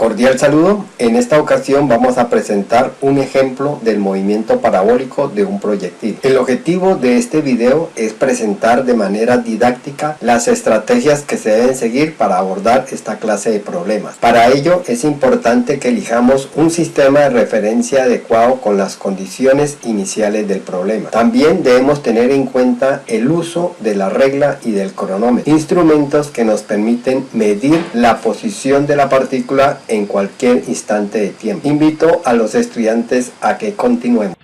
Cordial saludo. En esta ocasión vamos a presentar un ejemplo del movimiento parabólico de un proyectil. El objetivo de este video es presentar de manera didáctica las estrategias que se deben seguir para abordar esta clase de problemas. Para ello es importante que elijamos un sistema de referencia adecuado con las condiciones iniciales del problema. También debemos tener en cuenta el uso de la regla y del cronómetro, instrumentos que nos permiten medir la posición de la partícula en cualquier instante de tiempo. Invito a los estudiantes a que continuemos.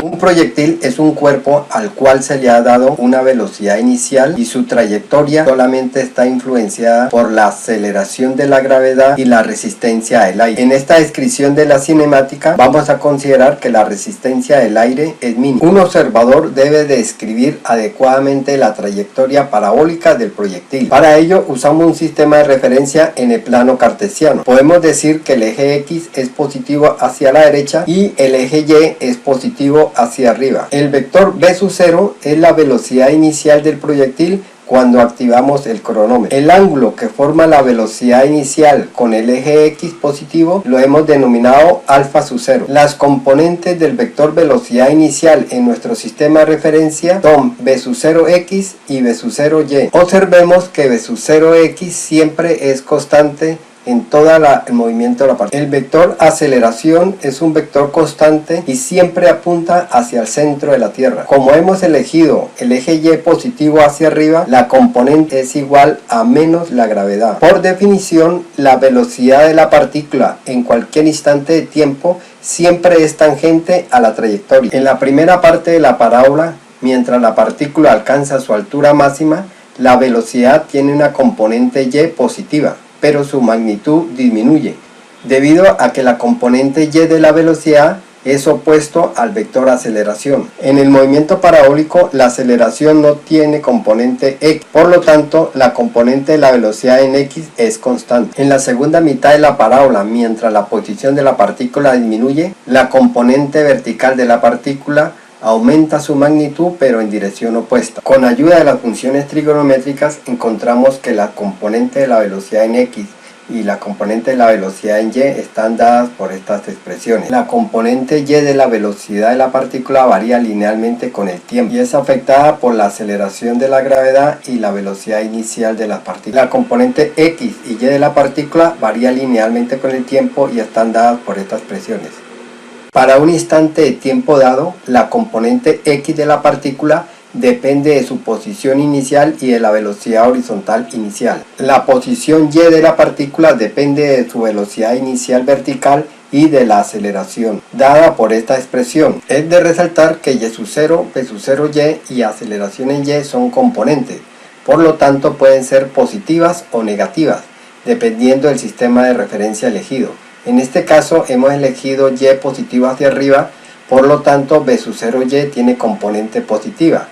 Un proyectil es un cuerpo al cual se le ha dado una velocidad inicial y su trayectoria solamente está influenciada por la aceleración de la gravedad y la resistencia del aire. En esta descripción de la cinemática vamos a considerar que la resistencia del aire es mínima. Un observador debe describir adecuadamente la trayectoria parabólica del proyectil. Para ello usamos un sistema de referencia en el plano cartesiano. Podemos decir que el eje X es positivo hacia la derecha y el eje Y es positivo hacia arriba. El vector v sub 0 es la velocidad inicial del proyectil cuando activamos el cronómetro. El ángulo que forma la velocidad inicial con el eje X positivo lo hemos denominado alfa sub 0. Las componentes del vector velocidad inicial en nuestro sistema de referencia son v sub 0x y v sub 0y. Observemos que v sub 0x siempre es constante en todo el movimiento de la partícula. El vector aceleración es un vector constante y siempre apunta hacia el centro de la Tierra. Como hemos elegido el eje Y positivo hacia arriba, la componente es igual a menos la gravedad. Por definición, la velocidad de la partícula en cualquier instante de tiempo siempre es tangente a la trayectoria. En la primera parte de la parábola, mientras la partícula alcanza su altura máxima, la velocidad tiene una componente Y positiva, pero su magnitud disminuye, debido a que la componente Y de la velocidad es opuesto al vector aceleración. En el movimiento parabólico, la aceleración no tiene componente X, por lo tanto, la componente de la velocidad en X es constante. En la segunda mitad de la parábola, mientras la posición de la partícula disminuye, la componente vertical de la partícula aumenta su magnitud pero en dirección opuesta. Con ayuda de las funciones trigonométricas encontramos que la componente de la velocidad en X y la componente de la velocidad en Y están dadas por estas expresiones. La componente Y de la velocidad de la partícula varía linealmente con el tiempo y es afectada por la aceleración de la gravedad y la velocidad inicial de la partícula. La componente X y Y de la partícula varía linealmente con el tiempo y están dadas por estas expresiones. Para un instante de tiempo dado, la componente X de la partícula depende de su posición inicial y de la velocidad horizontal inicial. La posición Y de la partícula depende de su velocidad inicial vertical y de la aceleración, dada por esta expresión. Es de resaltar que Y sub 0, V sub 0y y aceleración en Y son componentes, por lo tanto pueden ser positivas o negativas, dependiendo del sistema de referencia elegido. En este caso hemos elegido Y positivo hacia arriba, por lo tanto V sub 0y tiene componente positiva,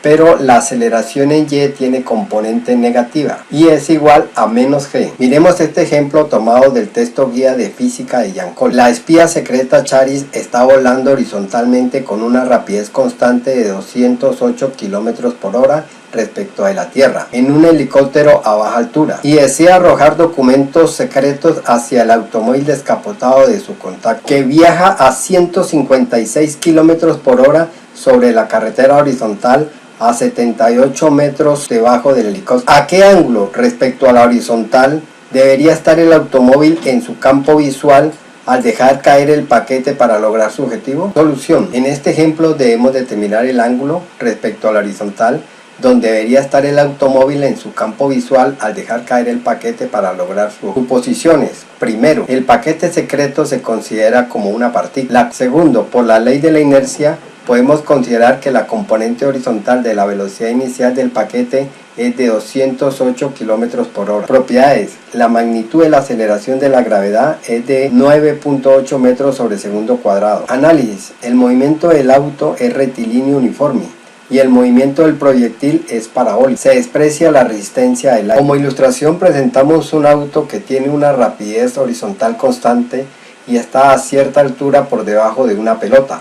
pero la aceleración en Y tiene componente negativa y es igual a menos g. Miremos este ejemplo tomado del texto guía de física de Yankol. La espía secreta Charis está volando horizontalmente con una rapidez constante de 208 km por hora respecto a la Tierra, en un helicóptero a baja altura, y desea arrojar documentos secretos hacia el automóvil descapotado de su contacto, que viaja a 156 km por hora sobre la carretera horizontal a 78 metros debajo del helicóptero. ¿A qué ángulo respecto a la horizontal debería estar el automóvil en su campo visual al dejar caer el paquete para lograr su objetivo? Solución. En este ejemplo debemos determinar el ángulo respecto a la horizontal donde debería estar el automóvil en su campo visual al dejar caer el paquete para lograr sus suposiciones. Primero, el paquete secreto se considera como una partícula. Segundo, por la ley de la inercia, podemos considerar que la componente horizontal de la velocidad inicial del paquete es de 208 km por hora. Propiedades. La magnitud de la aceleración de la gravedad es de 9.8 metros sobre segundo cuadrado. Análisis. El movimiento del auto es rectilíneo uniforme y el movimiento del proyectil es parabólico. Se desprecia la resistencia del aire. Como ilustración presentamos un auto que tiene una rapidez horizontal constante y está a cierta altura por debajo de una pelota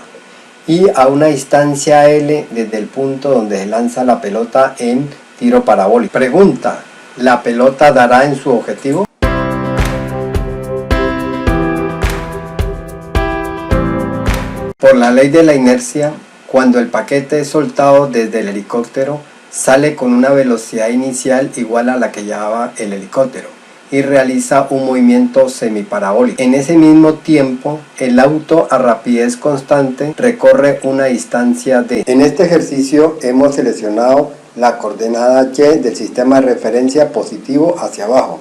y a una distancia L desde el punto donde se lanza la pelota en tiro parabólico. Pregunta: ¿la pelota dará en su objetivo? Por la ley de la inercia, cuando el paquete es soltado desde el helicóptero, sale con una velocidad inicial igual a la que llevaba el helicóptero y realiza un movimiento semiparabólico. En ese mismo tiempo, el auto a rapidez constante recorre una distancia d. En este ejercicio hemos seleccionado la coordenada y del sistema de referencia positivo hacia abajo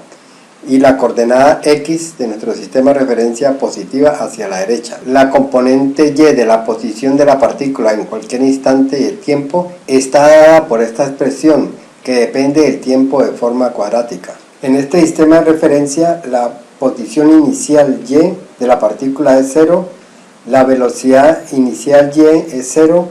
y la coordenada x de nuestro sistema de referencia positiva hacia la derecha. La componente y de la posición de la partícula en cualquier instante del tiempo está dada por esta expresión que depende del tiempo de forma cuadrática. En este sistema de referencia, la posición inicial y de la partícula es 0, la velocidad inicial y es 0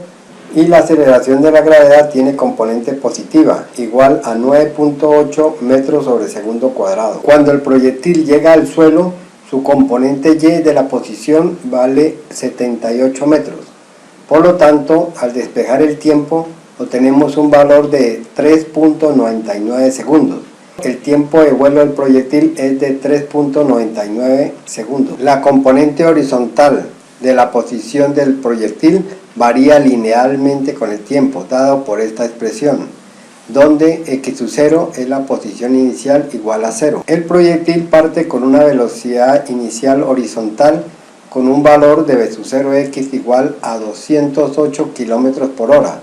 y la aceleración de la gravedad tiene componente positiva, igual a 9.8 metros sobre segundo cuadrado. Cuando el proyectil llega al suelo, su componente y de la posición vale 78 metros. Por lo tanto, al despejar el tiempo, obtenemos un valor de 3.99 segundos. El tiempo de vuelo del proyectil es de 3.99 segundos. La componente horizontal de la posición del proyectil varía linealmente con el tiempo, dado por esta expresión, donde x0 es la posición inicial igual a 0. El proyectil parte con una velocidad inicial horizontal con un valor de v0x igual a 208 km por hora.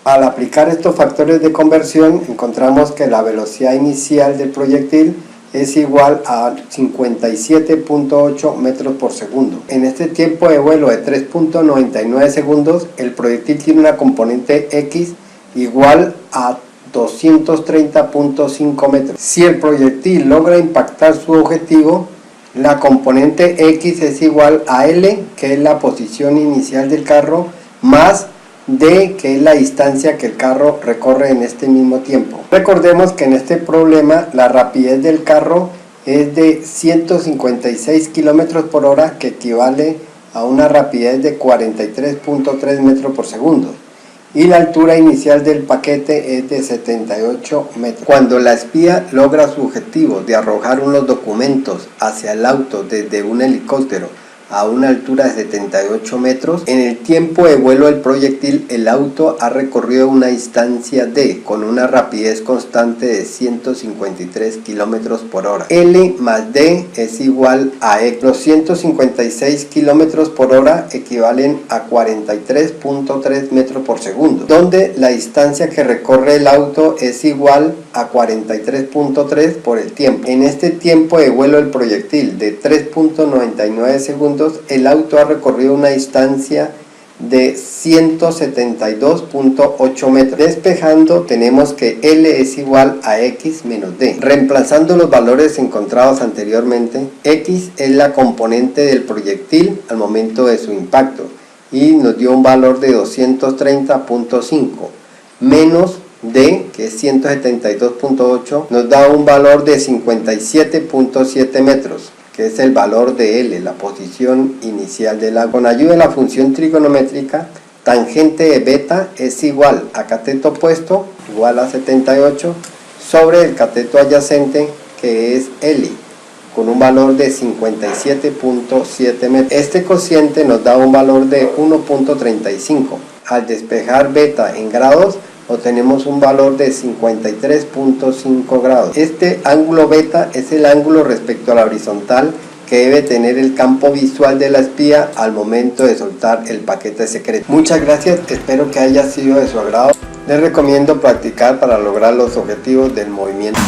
Al aplicar estos factores de conversión, encontramos que la velocidad inicial del proyectil es igual a 57.8 metros por segundo. En este tiempo de vuelo de 3.99 segundos, el proyectil tiene una componente x igual a 230.5 metros. Si el proyectil logra impactar su objetivo, la componente x es igual a L, que es la posición inicial del carro, más d, que es la distancia que el carro recorre en este mismo tiempo. Recordemos que en este problema la rapidez del carro es de 156 km por hora, que equivale a una rapidez de 43.3 metros por segundo, y la altura inicial del paquete es de 78 metros. Cuando la espía logra su objetivo de arrojar unos documentos hacia el auto desde un helicóptero a una altura de 78 metros, en el tiempo de vuelo del proyectil el auto ha recorrido una distancia d con una rapidez constante de 153 km por hora. L más d es igual a e. Los 156 km por hora equivalen a 43.3 metros por segundo, donde la distancia que recorre el auto es igual a 43.3 por el tiempo. En este tiempo de vuelo del proyectil de 3.99 segundos, el auto ha recorrido una distancia de 172.8 metros. Despejando, tenemos que L es igual a x menos d. Reemplazando los valores encontrados anteriormente, x es la componente del proyectil al momento de su impacto y nos dio un valor de 230.5 menos d, que es 172.8, nos da un valor de 57.7 metros, que es el valor de L, la posición inicial del auto. Con ayuda de la función trigonométrica, tangente de beta es igual a cateto opuesto, igual a 78, sobre el cateto adyacente, que es L, con un valor de 57.7 metros. Este cociente nos da un valor de 1.35. Al despejar beta en grados, obtenemos un valor de 53.5 grados. Este ángulo beta es el ángulo respecto a la horizontal que debe tener el campo visual de la espía al momento de soltar el paquete secreto. Muchas gracias, espero que haya sido de su agrado. Les recomiendo practicar para lograr los objetivos del movimiento.